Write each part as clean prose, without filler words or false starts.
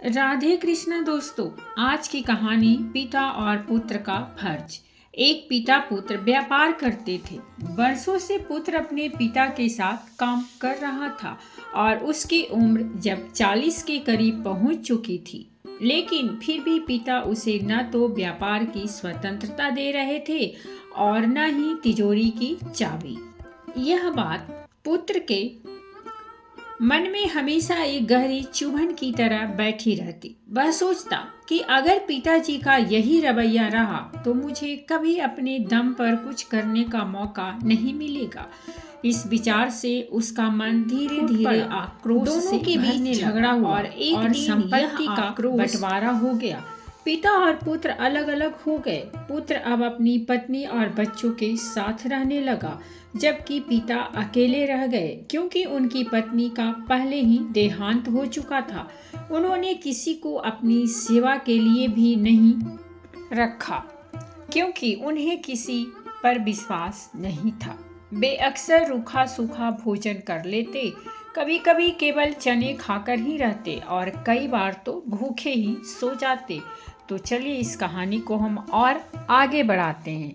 राधे कृष्णा दोस्तों, आज की कहानी पिता और पुत्र का फर्ज। एक पिता पुत्र व्यापार करते थे। वर्षों से पुत्र अपने पिता के साथ काम कर रहा था और उसकी उम्र जब 40 के करीब पहुंच चुकी थी, लेकिन फिर भी पिता उसे न तो व्यापार की स्वतंत्रता दे रहे थे और न ही तिजोरी की चाबी। यह बात पुत्र के मन में हमेशा एक गहरी चुभन की तरह बैठी रहती। वह सोचता कि अगर पिताजी का यही रवैया रहा तो मुझे कभी अपने दम पर कुछ करने का मौका नहीं मिलेगा। इस विचार से उसका मन धीरे धीरे आक्रोश से भरने झगड़ा हुआ और एक दिन संपत्ति का बंटवारा हो गया। पिता और पुत्र अलग अलग हो गए। पुत्र अब अपनी पत्नी और बच्चों के साथ रहने लगा, जबकि पिता अकेले रह गए क्योंकि उनकी पत्नी का पहले ही देहांत हो चुका था। उन्होंने किसी को अपनी सेवा के लिए भी नहीं रखा क्योंकि उन्हें किसी पर विश्वास नहीं था। वे अक्सर रूखा सूखा भोजन कर लेते, कभी कभी केवल चने खाकर ही रहते और कई बार तो भूखे ही सो जाते। तो चलिए इस कहानी को हम और आगे बढ़ाते हैं।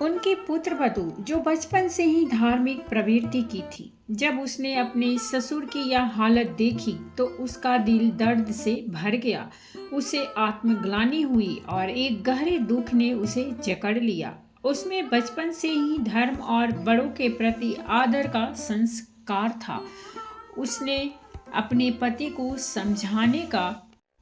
उनके पुत्र वधू जो बचपन से ही धार्मिक प्रवृत्ति की थी, जब उसने अपने ससुर की यह हालत देखी तो उसका दिल दर्द से भर गया। उसे आत्मग्लानि हुई और एक गहरे दुख ने उसे जकड़ लिया। उसमें बचपन से ही धर्म और बड़ों के प्रति आदर का संस्कार था। उसने अपने पति को समझाने का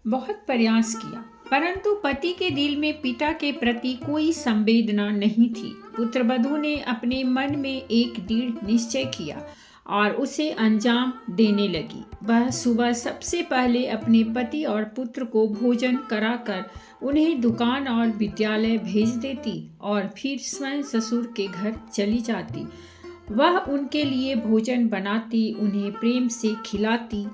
बहुत प्रयास किया, परंतु पति के दिल में पिता के प्रति कोई संवेदना नहीं थी। पुत्रवधू ने अपने मन में एक दृढ़ निश्चय किया और उसे अंजाम देने लगी। वह सुबह सबसे पहले अपने पति और पुत्र को भोजन कराकर उन्हें दुकान और विद्यालय भेज देती और फिर स्वयं ससुर के घर चली जाती। वह उनके लिए भोजन बनाती, उन्हें प्रेम से खिलाती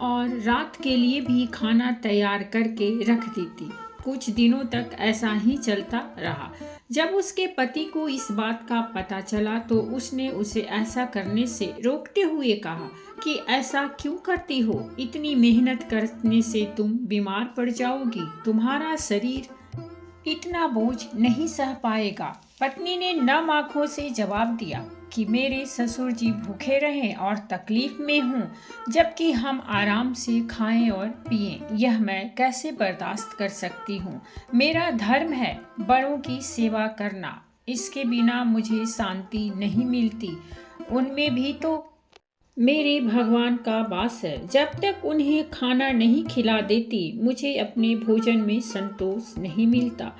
और रात के लिए भी खाना तैयार करके रख देती। कुछ दिनों तक ऐसा ही चलता रहा। जब उसके पति को इस बात का पता चला तो उसने उसे ऐसा करने से रोकते हुए कहा कि ऐसा क्यों करती हो? इतनी मेहनत करने से तुम बीमार पड़ जाओगी, तुम्हारा शरीर इतना बोझ नहीं सह पाएगा। पत्नी ने नम आंखों से जवाब दिया कि मेरे ससुर जी भूखे रहें और तकलीफ में हों, जबकि हम आराम से खाएं और पिएं, यह मैं कैसे बर्दाश्त कर सकती हूँ? मेरा धर्म है बड़ों की सेवा करना, इसके बिना मुझे शांति नहीं मिलती। उनमें भी तो मेरे भगवान का वास है। जब तक उन्हें खाना नहीं खिला देती मुझे अपने भोजन में संतोष नहीं मिलता।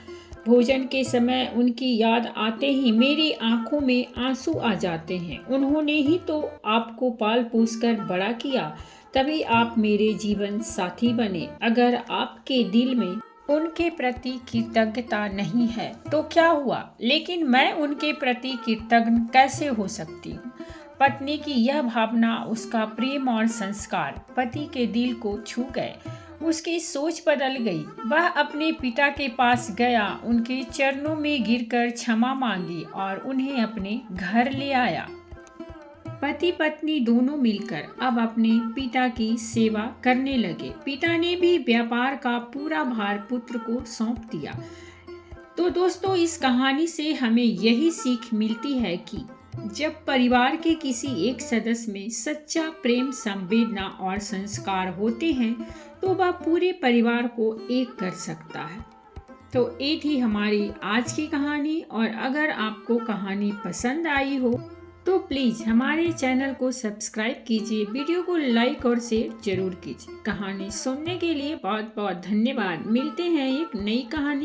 भोजन के समय उनकी याद आते ही मेरी आंखों में आंसू आ जाते हैं। उन्होंने ही तो आपको पाल पोस कर बड़ा किया, तभी आप मेरे जीवन साथी बने। अगर आपके दिल में उनके प्रति कृतज्ञता नहीं है तो क्या हुआ, लेकिन मैं उनके प्रति कृतज्ञ कैसे हो सकती हूँ? पत्नी की यह भावना, उसका प्रेम और संस्कार पति के दिल को छू गए। उसकी सोच बदल गई। वह अपने पिता के पास गया, उनके चरणों में गिरकर क्षमा मांगी और उन्हें अपने घर ले आया। पति पत्नी दोनों मिलकर अब अपने पिता की सेवा करने लगे। पिता ने भी व्यापार का पूरा भार पुत्र को सौंप दिया। तो दोस्तों, इस कहानी से हमें यही सीख मिलती है कि जब परिवार के किसी एक सदस्य में सच्चा प्रेम, संवेदना और संस्कार होते हैं तो वह पूरे परिवार को एक कर सकता है। तो ये थी हमारी आज की कहानी, और अगर आपको कहानी पसंद आई हो तो प्लीज़ हमारे चैनल को सब्सक्राइब कीजिए, वीडियो को लाइक और शेयर जरूर कीजिए। कहानी सुनने के लिए बहुत बहुत धन्यवाद। मिलते हैं एक नई कहानी।